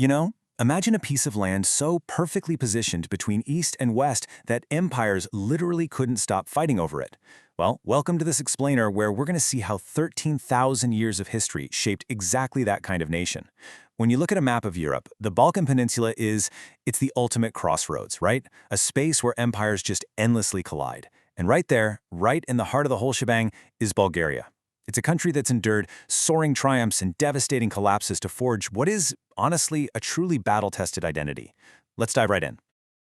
You know, imagine a piece of land so perfectly positioned between east and west that empires literally couldn't stop fighting over it. Well, welcome to this explainer where we're going to see how 13,000 years of history shaped exactly that kind of nation. When you look at a map of Europe, the Balkan Peninsula it's the ultimate crossroads, right? A space where empires just endlessly collide. And right there, right in the heart of the whole shebang, is Bulgaria. It's a country that's endured soaring triumphs and devastating collapses to forge what is, honestly, a truly battle-tested identity. Let's dive right in.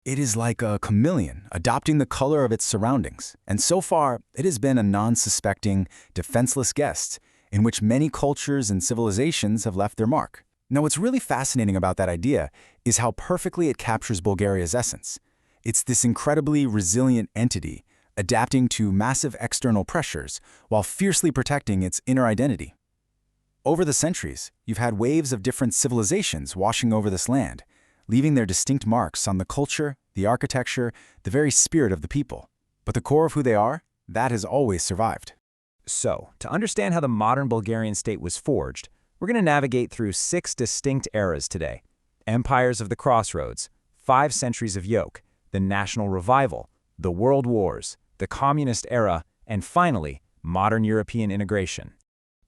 It is like a chameleon, adopting the color of its surroundings. And so far, it has been a non-suspecting, defenseless guest, in which many cultures and civilizations have left their mark. Now, what's really fascinating about that idea is how perfectly it captures Bulgaria's essence. It's this incredibly resilient entity, adapting to massive external pressures while fiercely protecting its inner identity. Over the centuries, you've had waves of different civilizations washing over this land, leaving their distinct marks on the culture, the architecture, the very spirit of the people. But the core of who they are, that has always survived. So, to understand how the modern Bulgarian state was forged, we're going to navigate through 6 distinct eras today. Empires of the Crossroads, 5 centuries of yoke, the National Revival, the World Wars, the Communist era, and finally, modern European integration.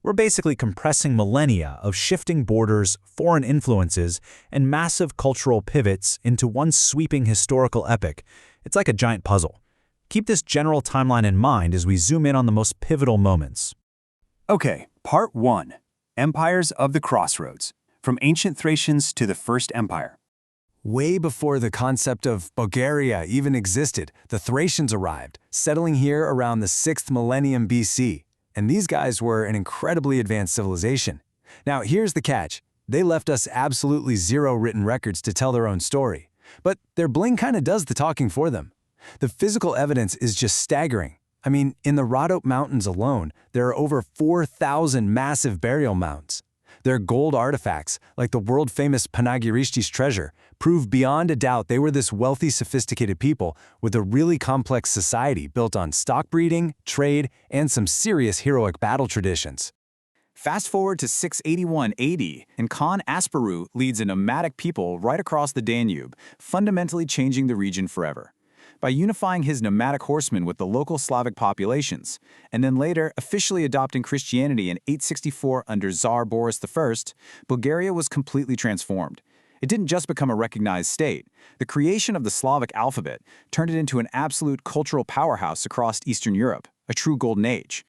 We're basically compressing millennia of shifting borders, foreign influences, and massive cultural pivots into one sweeping historical epic. It's like a giant puzzle. Keep this general timeline in mind as we zoom in on the most pivotal moments. Okay, Part 1. Empires of the Crossroads, from ancient Thracians to the First Empire. Way before the concept of Bulgaria even existed, the Thracians arrived, settling here around the 6th millennium BC. And these guys were an incredibly advanced civilization. Now, here's the catch. They left us absolutely zero written records to tell their own story. But their bling kind of does the talking for them. The physical evidence is just staggering. I mean, in the Rhodope Mountains alone, there are over 4,000 massive burial mounds. Their gold artifacts, like the world-famous Panagirishti's treasure, prove beyond a doubt they were this wealthy, sophisticated people with a really complex society built on stock breeding, trade, and some serious heroic battle traditions. Fast forward to 681 AD, and Khan Asparuh leads a nomadic people right across the Danube, fundamentally changing the region forever. By unifying his nomadic horsemen with the local Slavic populations, and then later officially adopting Christianity in 864 under Tsar Boris I, Bulgaria was completely transformed. It didn't just become a recognized state. The creation of the Slavic alphabet turned it into an absolute cultural powerhouse across Eastern Europe, a true golden age.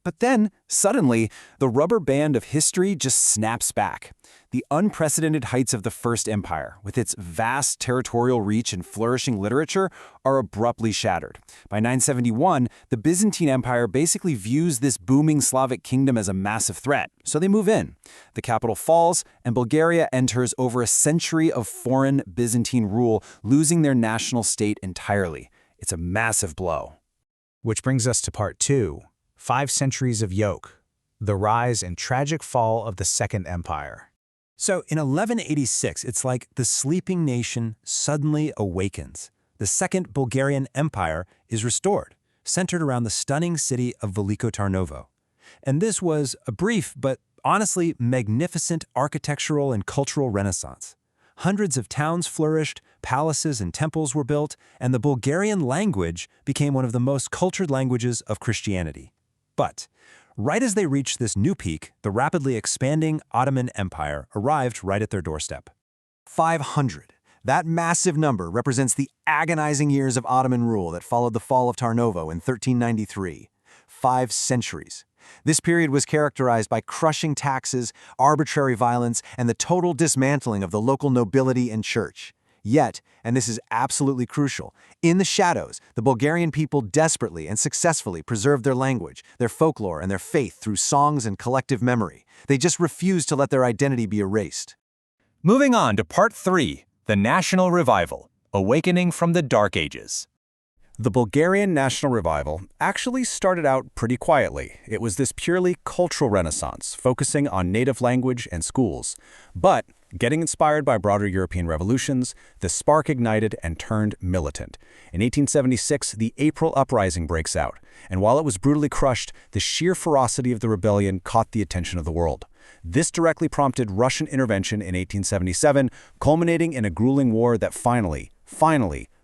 But then, suddenly, the rubber band of history just snaps back. The unprecedented heights of the First Empire, with its vast territorial reach and flourishing literature, are abruptly shattered. By 971, the Byzantine Empire basically views this booming Slavic kingdom as a massive threat, so they move in. The capital falls, and Bulgaria enters over a century of foreign Byzantine rule, losing their national state entirely. It's a massive blow. Which brings us to Part 2. 5 centuries of yoke, the rise and tragic fall of the Second Empire. So in 1186, it's like the sleeping nation suddenly awakens. The Second Bulgarian Empire is restored, centered around the stunning city of Veliko Tarnovo. And this was a brief but honestly magnificent architectural and cultural renaissance. Hundreds of towns flourished, palaces and temples were built, and the Bulgarian language became one of the most cultured languages of Christianity. But right as they reached this new peak, the rapidly expanding Ottoman Empire arrived right at their doorstep. 500. That massive number represents the agonizing years of Ottoman rule that followed the fall of Tarnovo in 1393. 5 centuries. This period was characterized by crushing taxes, arbitrary violence, and the total dismantling of the local nobility and church. Yet, and this is absolutely crucial, in the shadows, the Bulgarian people desperately and successfully preserved their language, their folklore, and their faith through songs and collective memory. They just refused to let their identity be erased. Moving on to Part 3, the National Revival, Awakening from the Dark Ages. The Bulgarian National Revival actually started out pretty quietly. It was this purely cultural renaissance, focusing on native language and schools. But Getting inspired by broader European revolutions, the spark ignited and turned militant. In 1876, the April Uprising breaks out, and while it was brutally crushed, the sheer ferocity of the rebellion caught the attention of the world. This directly prompted Russian intervention in 1877, culminating in a grueling war that finally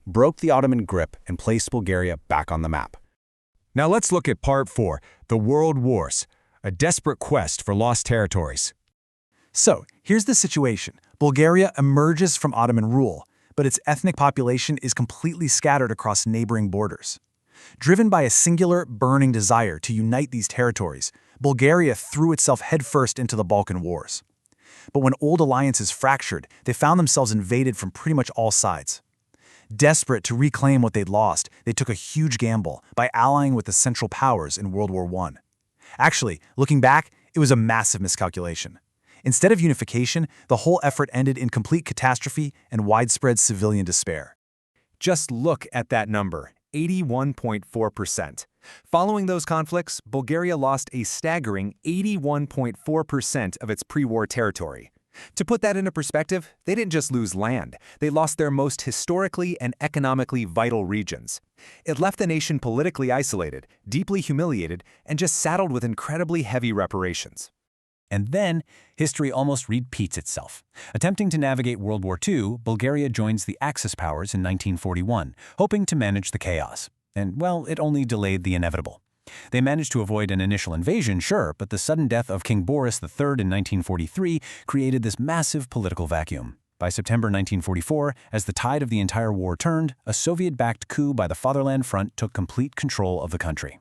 broke the Ottoman grip and placed Bulgaria back on the map. Now let's look at Part 4, the World Wars, a desperate quest for lost territories. So, here's the situation. Bulgaria emerges from Ottoman rule, but its ethnic population is completely scattered across neighboring borders. Driven by a singular, burning desire to unite these territories, Bulgaria threw itself headfirst into the Balkan Wars. But when old alliances fractured, they found themselves invaded from pretty much all sides. Desperate to reclaim what they'd lost, they took a huge gamble by allying with the Central Powers in World War I. Actually, looking back, it was a massive miscalculation. Instead of unification, the whole effort ended in complete catastrophe and widespread civilian despair. Just look at that number, 81.4%. Following those conflicts, Bulgaria lost a staggering 81.4% of its pre-war territory. To put that into perspective, they didn't just lose land, they lost their most historically and economically vital regions. It left the nation politically isolated, deeply humiliated, and just saddled with incredibly heavy reparations. And then, history almost repeats itself. Attempting to navigate World War II, Bulgaria joins the Axis powers in 1941, hoping to manage the chaos. And, well, it only delayed the inevitable. They managed to avoid an initial invasion, sure, but the sudden death of King Boris III in 1943 created this massive political vacuum. By September 1944, as the tide of the entire war turned, a Soviet-backed coup by the Fatherland Front took complete control of the country.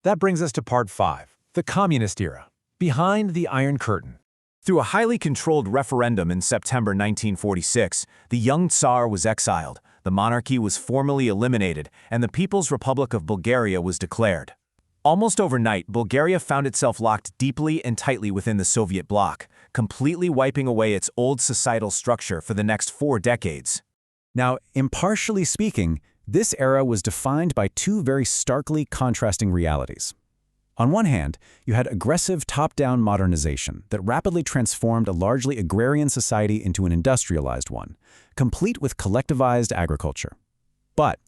That brings us to Part 5, the Communist era. Behind the Iron Curtain. Through a highly controlled referendum in September 1946, the young Tsar was exiled, the monarchy was formally eliminated, and the People's Republic of Bulgaria was declared. Almost overnight, Bulgaria found itself locked deeply and tightly within the Soviet bloc, completely wiping away its old societal structure for the next 4 decades. Now, impartially speaking, this era was defined by two very starkly contrasting realities. On one hand, you had aggressive top-down modernization that rapidly transformed a largely agrarian society into an industrialized one, complete with collectivized agriculture. But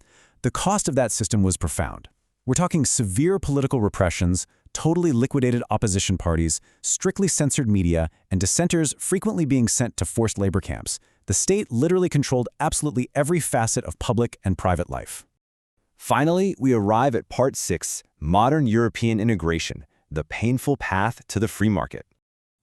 the cost of that system was profound. We're talking severe political repressions, totally liquidated opposition parties, strictly censored media, and dissenters frequently being sent to forced labor camps. The state literally controlled absolutely every facet of public and private life. Finally, we arrive at Part 6, Modern European Integration, the painful path to the free market.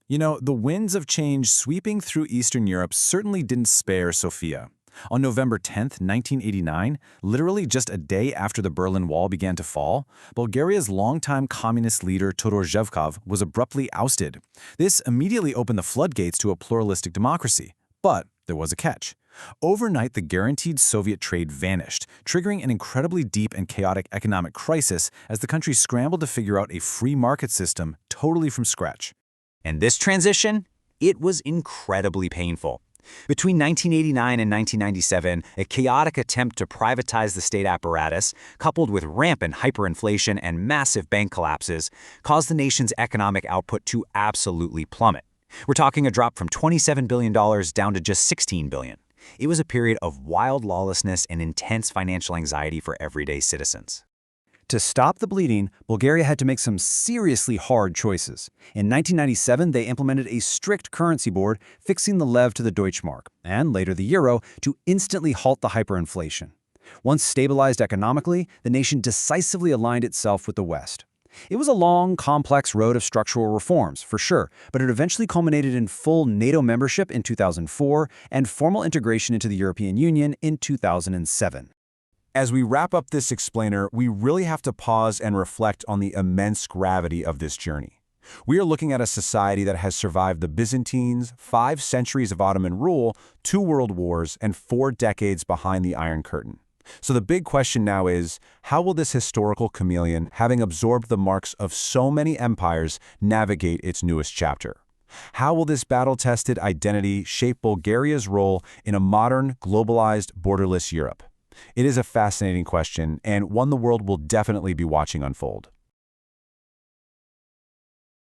You know, the winds of change sweeping through Eastern Europe certainly didn't spare Sofia. On November 10, 1989, literally just a day after the Berlin Wall began to fall, Bulgaria's longtime communist leader Todor Zhivkov was abruptly ousted. This immediately opened the floodgates to a pluralistic democracy. But there was a catch. Overnight, the guaranteed Soviet trade vanished, triggering an incredibly deep and chaotic economic crisis as the country scrambled to figure out a free market system totally from scratch. And this transition? It was incredibly painful. Between 1989 and 1997, a chaotic attempt to privatize the state apparatus, coupled with rampant hyperinflation and massive bank collapses, caused the nation's economic output to absolutely plummet. We're talking a drop from $27 billion down to just $16 billion. It was a period of wild lawlessness and intense financial anxiety for everyday citizens. To stop the bleeding, Bulgaria had to make some seriously hard choices. In 1997, they implemented a strict currency board, fixing the lev to the Deutschmark, and later the euro, to instantly halt the hyperinflation. Once stabilized economically, the nation decisively aligned itself with the West. It was a long, complex road of structural reforms, for sure, but it eventually culminated in full NATO membership in 2004 and formal integration into the European Union in 2007. As we wrap up this explainer, we really have to pause and reflect on the immense gravity of this journey. We are looking at a society that has survived the Byzantines, 5 centuries of Ottoman rule, 2 world wars, and 4 decades behind the Iron Curtain. So the big question now is, how will this historical chameleon, having absorbed the marks of so many empires, navigate its newest chapter? How will this battle-tested identity shape Bulgaria's role in a modern, globalized, borderless Europe? It is a fascinating question, and one the world will definitely be watching unfold.